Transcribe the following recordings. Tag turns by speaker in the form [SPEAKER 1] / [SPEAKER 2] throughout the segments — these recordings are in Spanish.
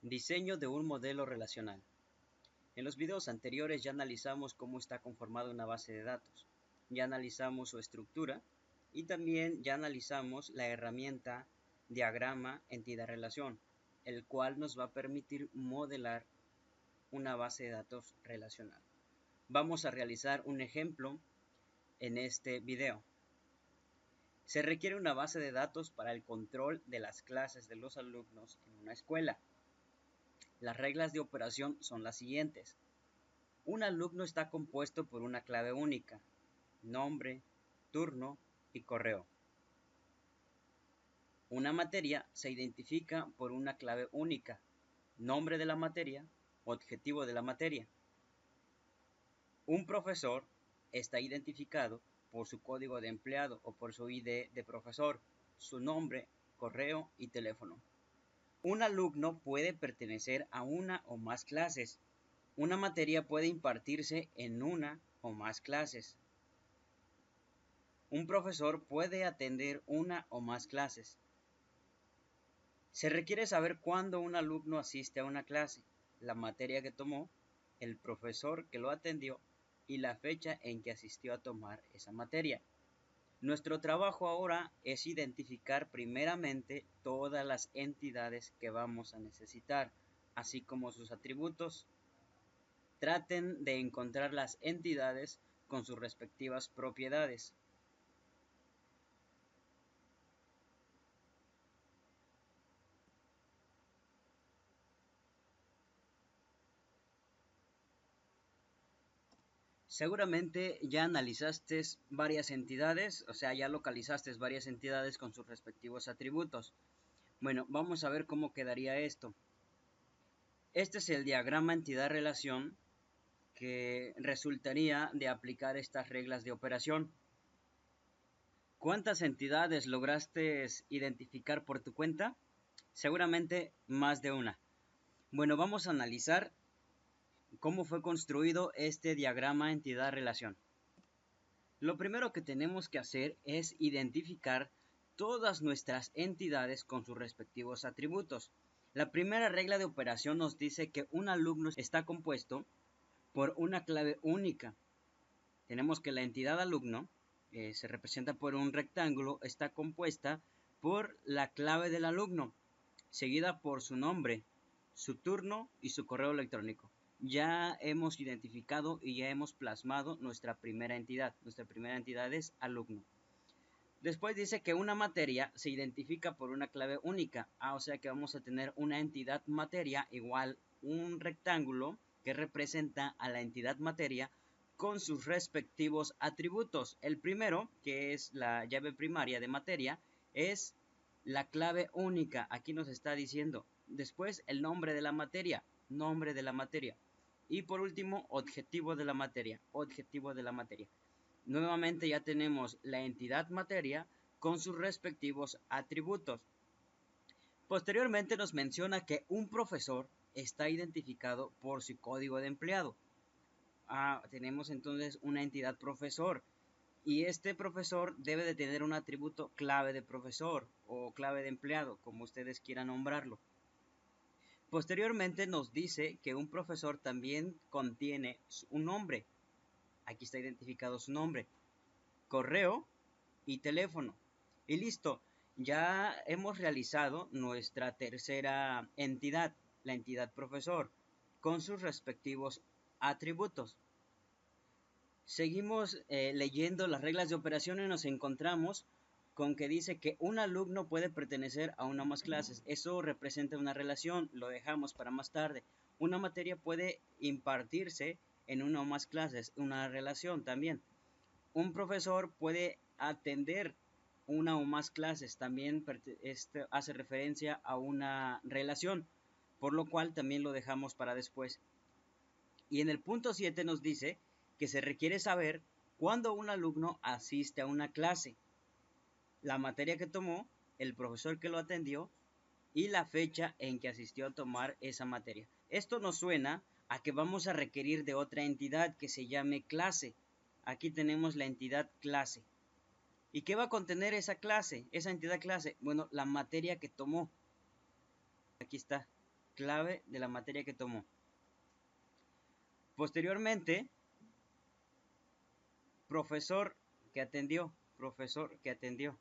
[SPEAKER 1] Diseño de un modelo relacional. En los videos anteriores ya analizamos cómo está conformada una base de datos, ya analizamos su estructura y también ya analizamos la herramienta diagrama entidad-relación, el cual nos va a permitir modelar una base de datos relacional. Vamos a realizar un ejemplo en este video. Se requiere una base de datos para el control de las clases de los alumnos en una escuela. Las reglas de operación son las siguientes. Un alumno está compuesto por una clave única, nombre, turno y correo. Una materia se identifica por una clave única, nombre de la materia, objetivo de la materia. Un profesor está identificado por su código de empleado o por su ID de profesor, su nombre, correo y teléfono. Un alumno puede pertenecer a una o más clases. Una materia puede impartirse en una o más clases. Un profesor puede atender una o más clases. Se requiere saber cuándo un alumno asiste a una clase, la materia que tomó, el profesor que lo atendió y la fecha en que asistió a tomar esa materia. Nuestro trabajo ahora es identificar primeramente todas las entidades que vamos a necesitar, así como sus atributos. Traten de encontrar las entidades con sus respectivas propiedades. Seguramente ya analizaste varias entidades, o sea, ya localizaste varias entidades con sus respectivos atributos. Bueno, vamos a ver cómo quedaría esto. Este es el diagrama entidad-relación que resultaría de aplicar estas reglas de operación. ¿Cuántas entidades lograste identificar por tu cuenta? Seguramente más de una. Bueno, vamos a analizar cómo fue construido este diagrama entidad-relación. Lo primero que tenemos que hacer es identificar todas nuestras entidades con sus respectivos atributos. La primera regla de operación nos dice que un alumno está compuesto por una clave única. Tenemos que la entidad alumno se representa por un rectángulo, está compuesta por la clave del alumno, seguida por su nombre, su turno y su correo electrónico. Ya hemos identificado y ya hemos plasmado nuestra primera entidad. Nuestra primera entidad es alumno. Después dice que una materia se identifica por una clave única. O sea que vamos a tener una entidad materia igual un rectángulo que representa a la entidad materia con sus respectivos atributos. El primero, que es la llave primaria de materia, es la clave única. Aquí nos está diciendo. Después el nombre de la materia, nombre de la materia. Y por último, objetivo de la materia, objetivo de la materia. Nuevamente ya tenemos la entidad materia con sus respectivos atributos. Posteriormente nos menciona que un profesor está identificado por su código de empleado. Tenemos entonces una entidad profesor. Y este profesor debe de tener un atributo clave de profesor o clave de empleado, como ustedes quieran nombrarlo. Posteriormente nos dice que un profesor también contiene un nombre. Aquí está identificado su nombre, correo y teléfono. Y listo, ya hemos realizado nuestra tercera entidad, la entidad profesor, con sus respectivos atributos. Seguimos leyendo las reglas de operación y nos encontramos con que dice que un alumno puede pertenecer a una o más clases. Eso representa una relación, lo dejamos para más tarde. Una materia puede impartirse en una o más clases, una relación también. Un profesor puede atender una o más clases, también hace referencia a una relación, por lo cual también lo dejamos para después. Y en el punto 7 nos dice que se requiere saber cuándo un alumno asiste a una clase, la materia que tomó, el profesor que lo atendió y la fecha en que asistió a tomar esa materia. Esto nos suena a que vamos a requerir de otra entidad que se llame clase. Aquí tenemos la entidad clase. ¿Y qué va a contener esa clase, esa entidad clase? Bueno, la materia que tomó. Aquí está. clave de la materia que tomó. Posteriormente, profesor que atendió, profesor que atendió.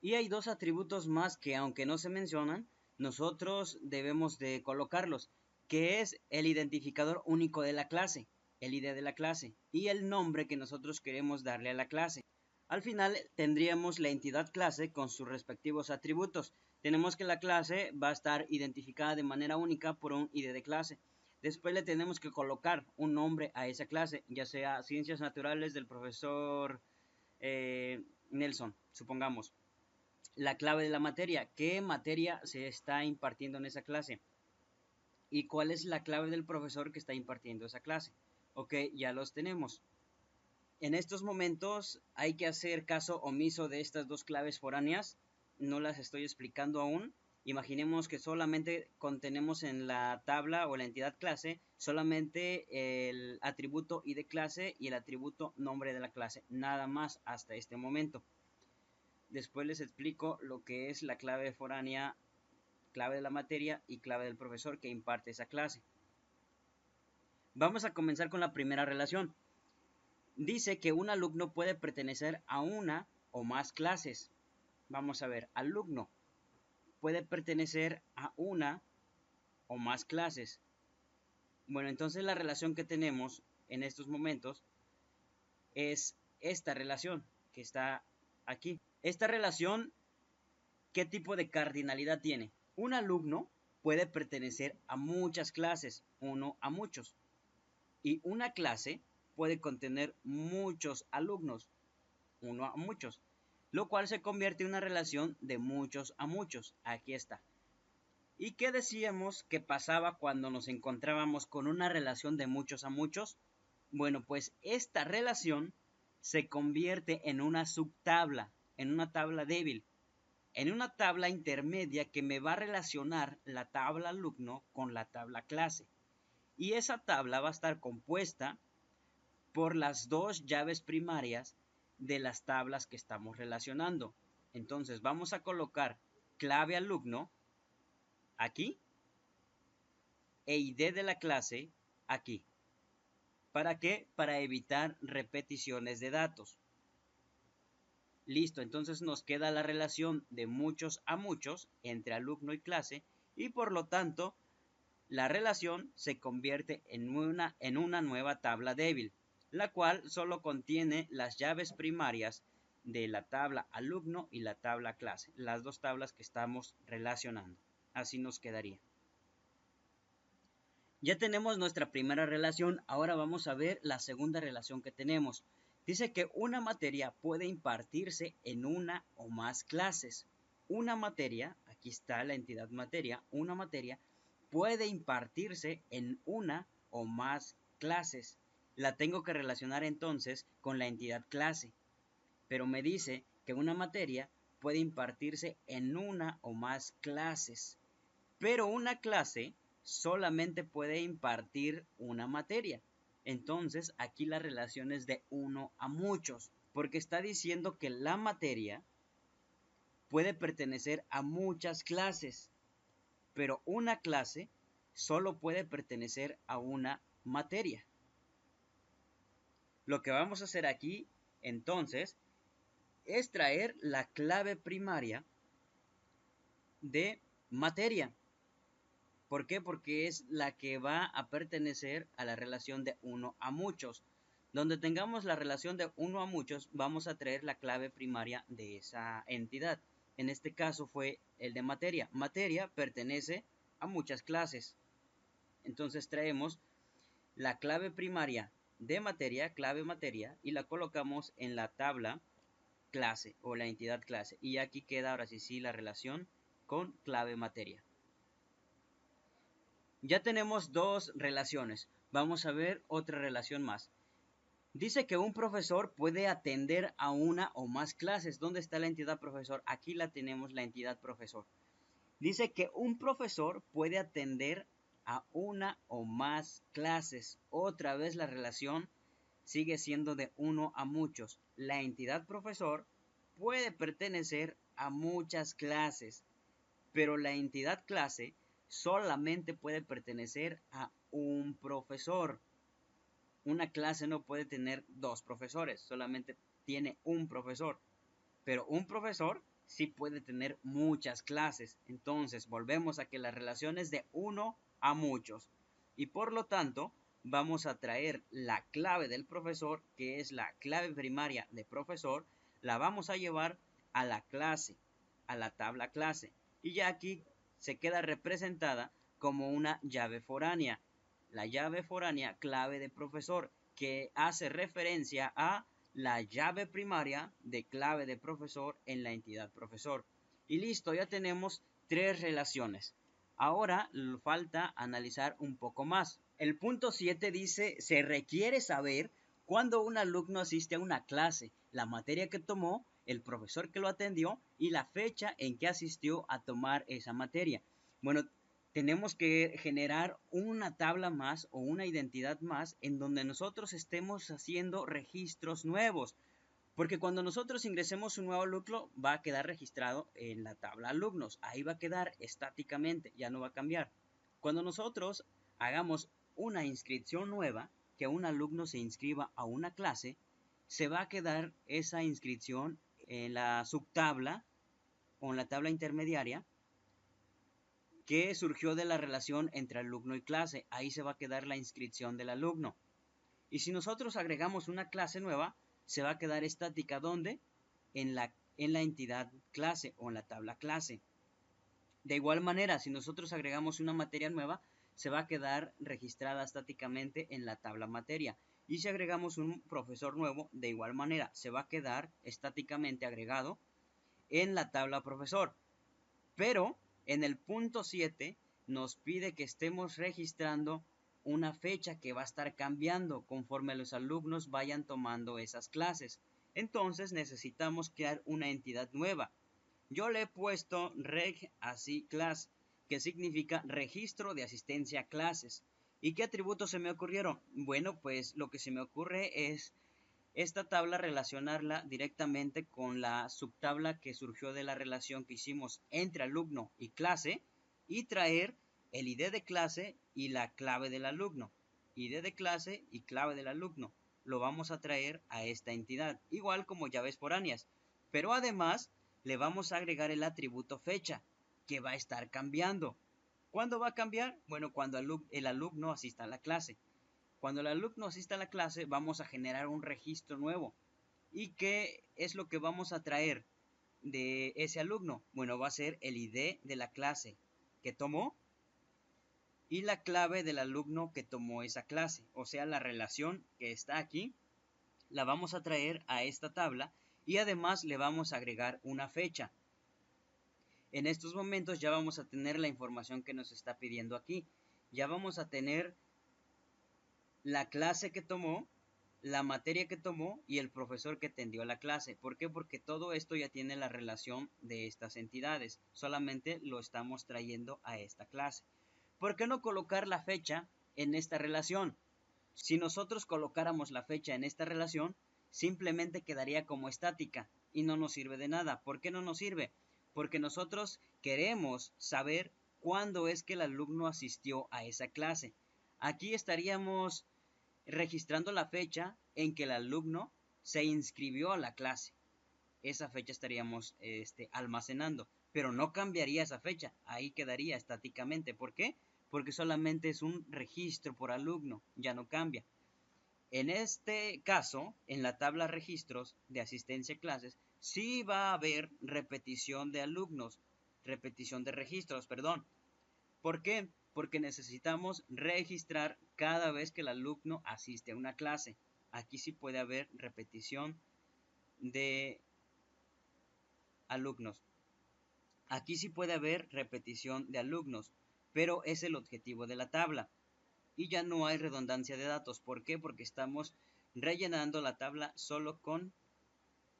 [SPEAKER 1] Y hay dos atributos más que, aunque no se mencionan, nosotros debemos de colocarlos, que es el identificador único de la clase, el ID de la clase, y el nombre que nosotros queremos darle a la clase. Al final tendríamos la entidad clase con sus respectivos atributos. Tenemos que la clase va a estar identificada de manera única por un ID de clase. Después le tenemos que colocar un nombre a esa clase, ya sea ciencias naturales del profesor Nelson, supongamos. La clave de la materia, qué materia se está impartiendo en esa clase y cuál es la clave del profesor que está impartiendo esa clase. Ok, ya los tenemos. En estos momentos hay que hacer caso omiso de estas dos claves foráneas, no las estoy explicando aún. Imaginemos que solamente contenemos en la tabla o la entidad clase solamente el atributo ID clase y el atributo nombre de la clase, nada más hasta este momento. Después les explico lo que es la clave foránea, clave de la materia y clave del profesor que imparte esa clase. Vamos a comenzar con la primera relación. Dice que un alumno puede pertenecer a una o más clases. Vamos a ver, alumno puede pertenecer a una o más clases. Bueno, entonces la relación que tenemos en estos momentos es esta relación que está aquí. Esta relación, ¿qué tipo de cardinalidad tiene? Un alumno puede pertenecer a muchas clases, uno a muchos. Y una clase puede contener muchos alumnos, uno a muchos, lo cual se convierte en una relación de muchos a muchos. Aquí está. ¿Y qué decíamos que pasaba cuando nos encontrábamos con una relación de muchos a muchos? Bueno, pues esta relación se convierte en una subtabla, en una tabla débil, en una tabla intermedia que me va a relacionar la tabla alumno con la tabla clase. Y esa tabla va a estar compuesta por las dos llaves primarias de las tablas que estamos relacionando. Entonces vamos a colocar clave alumno aquí e ID de la clase aquí. ¿Para qué? Para evitar repeticiones de datos. Listo, entonces nos queda la relación de muchos a muchos entre alumno y clase y por lo tanto la relación se convierte en una nueva tabla débil, la cual solo contiene las llaves primarias de la tabla alumno y la tabla clase, las dos tablas que estamos relacionando. Así nos quedaría. Ya tenemos nuestra primera relación, ahora vamos a ver la segunda relación que tenemos. Dice que una materia puede impartirse en una o más clases. Una materia, aquí está la entidad materia, una materia puede impartirse en una o más clases. La tengo que relacionar entonces con la entidad clase, pero me dice que una materia puede impartirse en una o más clases. Pero una clase solamente puede impartir una materia. Entonces aquí la relación es de uno a muchos, porque está diciendo que la materia puede pertenecer a muchas clases, pero una clase solo puede pertenecer a una materia. Lo que vamos a hacer aquí, entonces, es traer la clave primaria de materia. ¿Por qué? Porque es la que va a pertenecer a la relación de uno a muchos. Donde tengamos la relación de uno a muchos, vamos a traer la clave primaria de esa entidad. En este caso fue el de materia. Materia pertenece a muchas clases. Entonces traemos la clave primaria de materia, clave materia, y la colocamos en la tabla clase o la entidad clase. Y aquí queda ahora sí la relación con clave materia. Ya tenemos dos relaciones. Vamos a ver otra relación más. Dice que un profesor puede atender a una o más clases. ¿Dónde está la entidad profesor? Aquí la tenemos, la entidad profesor. Dice que un profesor puede atender a una o más clases. Otra vez la relación sigue siendo de uno a muchos. La entidad profesor puede pertenecer a muchas clases. pero la entidad clase solamente puede pertenecer a un profesor. Una clase no puede tener dos profesores, solamente tiene un profesor. Pero un profesor sí puede tener muchas clases. Entonces volvemos a que la relación es de uno a muchos. Y por lo tanto vamos a traer la clave del profesor, que es la clave primaria de profesor, la vamos a llevar a la clase, a la tabla clase. Y ya aquí se queda representada como una llave foránea. La llave foránea clave de profesor, que hace referencia a la llave primaria de clave de profesor en la entidad profesor. Y listo, ya tenemos tres relaciones. Ahora falta analizar un poco más. El punto 7 dice, se requiere saber cuándo un alumno asiste a una clase, la materia que tomó, el profesor que lo atendió y la fecha en que asistió a tomar esa materia. Bueno, tenemos que generar una tabla más o una identidad más en donde nosotros estemos haciendo registros nuevos. Porque cuando nosotros ingresemos un nuevo alumno va a quedar registrado en la tabla alumnos. Ahí va a quedar estáticamente, ya no va a cambiar. Cuando nosotros hagamos una inscripción nueva, que un alumno se inscriba a una clase, se va a quedar esa inscripción en la subtabla o en la tabla intermediaria que surgió de la relación entre alumno y clase. Ahí se va a quedar la inscripción del alumno. Y si nosotros agregamos una clase nueva, se va a quedar estática. ¿Dónde? En la entidad clase o en la tabla clase. De igual manera, si nosotros agregamos una materia nueva, se va a quedar registrada estáticamente en la tabla materia. Y si agregamos un profesor nuevo, de igual manera, se va a quedar estáticamente agregado en la tabla profesor. Pero en el punto 7 nos pide que estemos registrando una fecha que va a estar cambiando conforme los alumnos vayan tomando esas clases. Entonces necesitamos crear una entidad nueva. Yo le he puesto reg así class, que significa registro de asistencia a clases. ¿Y qué atributos se me ocurrieron? Bueno, pues lo que se me ocurre es esta tabla relacionarla directamente con la subtabla que surgió de la relación que hicimos entre alumno y clase y traer el ID de clase y la clave del alumno. ID de clase y clave del alumno. Lo vamos a traer a esta entidad, igual como llaves foráneas. Pero además le vamos a agregar el atributo fecha, que va a estar cambiando. ¿Cuándo va a cambiar? Bueno, cuando el alumno asista a la clase. Cuando el alumno asista a la clase, vamos a generar un registro nuevo. ¿Y qué es lo que vamos a traer de ese alumno? Bueno, va a ser el ID de la clase que tomó y la clave del alumno que tomó esa clase. O sea, la relación que está aquí la vamos a traer a esta tabla y además le vamos a agregar una fecha. En estos momentos ya vamos a tener la información que nos está pidiendo aquí. Ya vamos a tener la clase que tomó, la materia que tomó y el profesor que atendió la clase. ¿Por qué? Porque todo esto ya tiene la relación de estas entidades. Solamente lo estamos trayendo a esta clase. ¿Por qué no colocar la fecha en esta relación? Si nosotros colocáramos la fecha en esta relación, simplemente quedaría como estática y no nos sirve de nada. ¿Por qué no nos sirve? Porque nosotros queremos saber cuándo es que el alumno asistió a esa clase. Aquí estaríamos registrando la fecha en que el alumno se inscribió a la clase. Esa fecha estaríamos almacenando, pero no cambiaría esa fecha, ahí quedaría estáticamente. ¿Por qué? Porque solamente es un registro por alumno, ya no cambia. En este caso, en la tabla registros de asistencia a clases, sí va a haber repetición de alumnos, repetición de registros, perdón. ¿Por qué? Porque necesitamos registrar cada vez que el alumno asiste a una clase. Aquí sí puede haber repetición de alumnos. Aquí sí puede haber repetición de alumnos, pero es el objetivo de la tabla. Y ya no hay redundancia de datos. ¿Por qué? Porque estamos rellenando la tabla solo con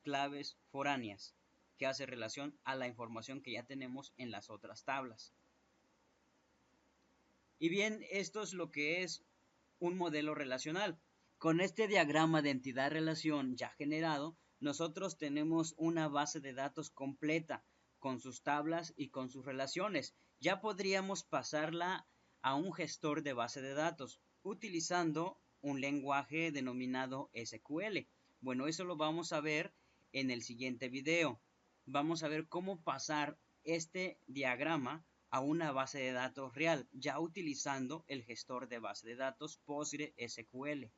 [SPEAKER 1] claves foráneas, que hace relación a la información que ya tenemos en las otras tablas. Y bien, esto es lo que es un modelo relacional. Con este diagrama de entidad-relación ya generado, nosotros tenemos una base de datos completa con sus tablas y con sus relaciones. Ya podríamos pasarla a un gestor de base de datos utilizando un lenguaje denominado SQL. Bueno, eso lo vamos a ver en el siguiente video. Vamos a ver cómo pasar este diagrama a una base de datos real, ya utilizando el gestor de base de datos PostgreSQL.